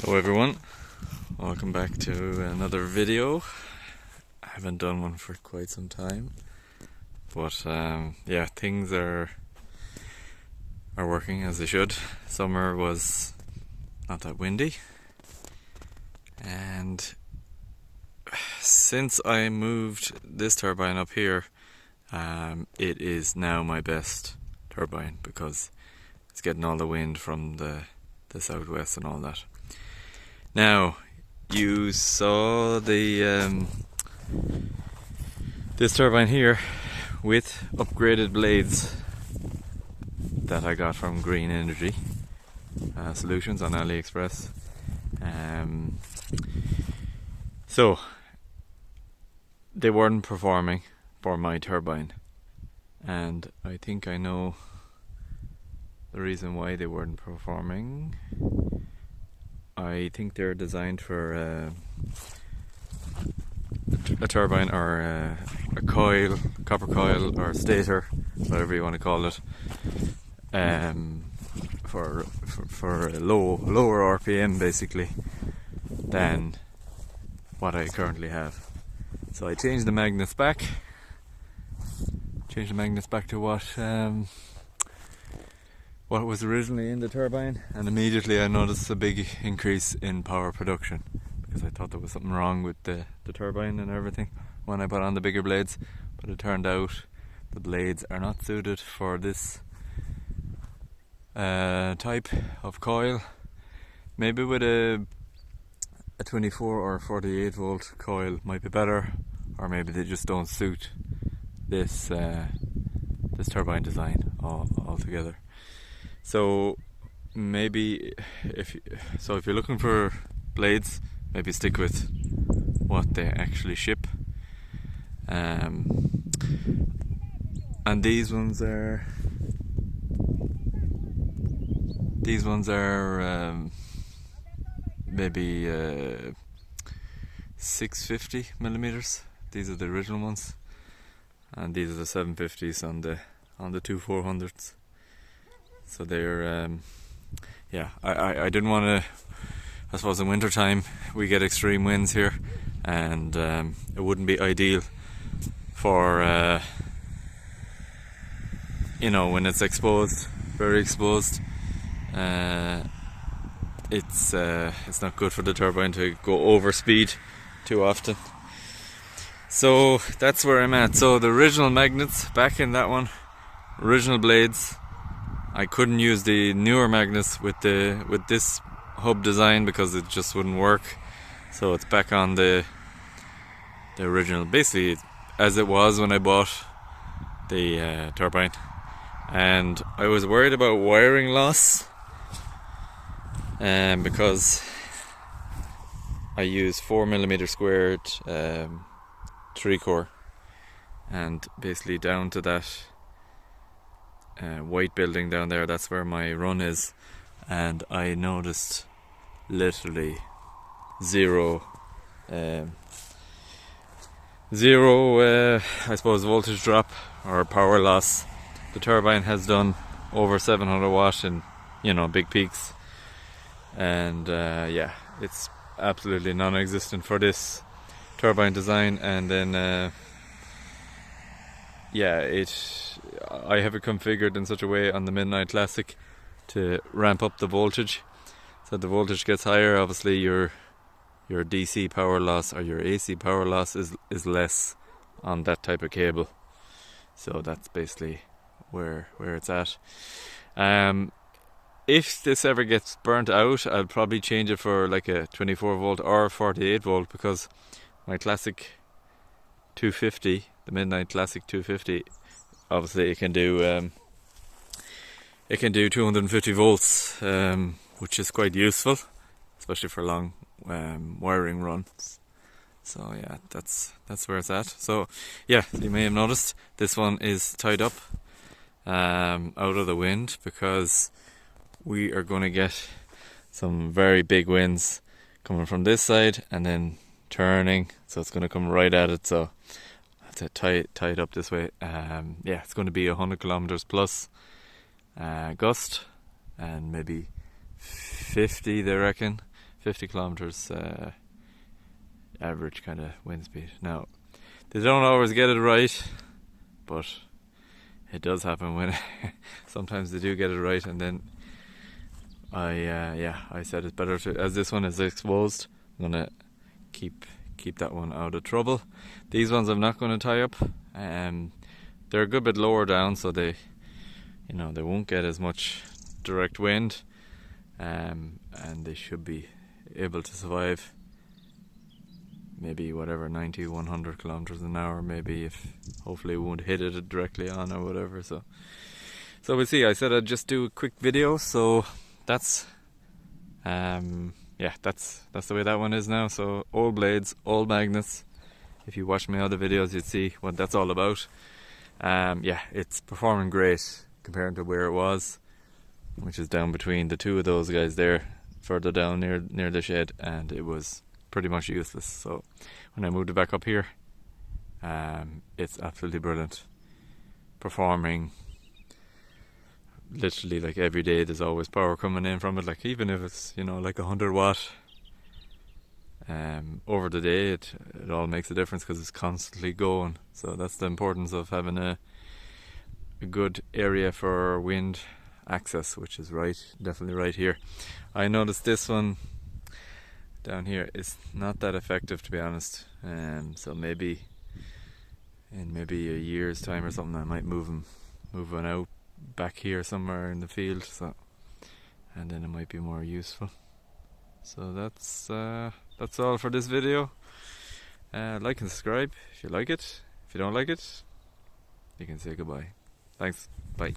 Hello everyone, welcome back to another video. I haven't done one for quite some time, but yeah, things are working as they should. Summer was not that windy, and since I moved this turbine up here, it is now my best turbine because it's getting all the wind from the southwest and all that. Now, you saw the this turbine here with upgraded blades that I got from Green Energy Solutions on AliExpress. So they weren't performing for my turbine, and I think I know the reason why they weren't performing. I think they're designed for a turbine or a coil, copper coil or stator, whatever you want to call it, for a lower RPM basically than what I currently have. So I changed the magnets back. To what was originally in the turbine, and immediately I noticed a big increase in power production because I thought there was something wrong with the turbine and everything when I put on the bigger blades, but it turned out the blades are not suited for this type of coil. Maybe with a 24 or 48 volt coil might be better, or maybe they just don't suit this turbine design altogether. So maybe if you're looking for blades, maybe stick with what they actually ship. And these ones are maybe 650 millimeters. These are the original ones, and these are the 750s on the 2400s. So they're yeah, I didn't want to, I suppose in winter time we get extreme winds here, and it wouldn't be ideal for when it's exposed, very exposed. It's not good for the turbine to go over speed too often. So that's where I'm at. So the original magnets back in that one, original blades. I couldn't use the newer magnets with this hub design because it just wouldn't work. So it's back on the original, basically as it was when I bought the turbine. And I was worried about wiring loss, because I use 4mm squared 3-core, and basically down to that white building down there, that's where my run is, and I noticed literally zero I suppose voltage drop or power loss. The turbine has done over 700 watt in big peaks, and yeah, it's absolutely non-existent for this turbine design. And then yeah, I have it configured in such a way on the Midnight Classic to ramp up the voltage. So the voltage gets higher, obviously your DC power loss or your AC power loss is less on that type of cable. So that's basically where it's at. If this ever gets burnt out, I'll probably change it for like a 24 volt or 48 volt, because my Classic 250, the Midnight Classic 250, obviously it can do 250 volts, which is quite useful, especially for long wiring runs. So yeah, that's where it's at. So yeah, you may have noticed this one is tied up out of the wind, because we are going to get some very big winds coming from this side and then turning, so it's going to come right at it. So I have to tie it up this way. Yeah, it's going to be 100 kilometers plus gust, and maybe 50, they reckon, 50 kilometers average kind of wind speed. Now, they don't always get it right, but it does happen when sometimes they do get it right, and then I said it's better to, as this one is exposed, I'm gonna keep that one out of trouble. These ones I'm not going to tie up. They're a good bit lower down, so they won't get as much direct wind, and they should be able to survive maybe whatever 90, 100 kilometers an hour, maybe, if hopefully it won't hit it directly on or whatever. So we'll see. I said I'd just do a quick video, so that's that's the way that one is now. So old blades, old magnets. If you watch my other videos, you'd see what that's all about. It's performing great compared to where it was, which is down between the two of those guys there, further down near the shed, and it was pretty much useless. So when I moved it back up here, it's absolutely brilliant, performing literally like every day. There's always power coming in from it, like even if it's like 100 watt over the day, it all makes a difference because it's constantly going. So that's the importance of having a good area for wind access, which is definitely right here. I noticed this one down here is not that effective, to be honest, so maybe in a year's time or something I might move one out back here somewhere in the field, and then it might be more useful. So that's all for this video. Like and subscribe if you like it. If you don't like it, you can say goodbye. Thanks. Bye.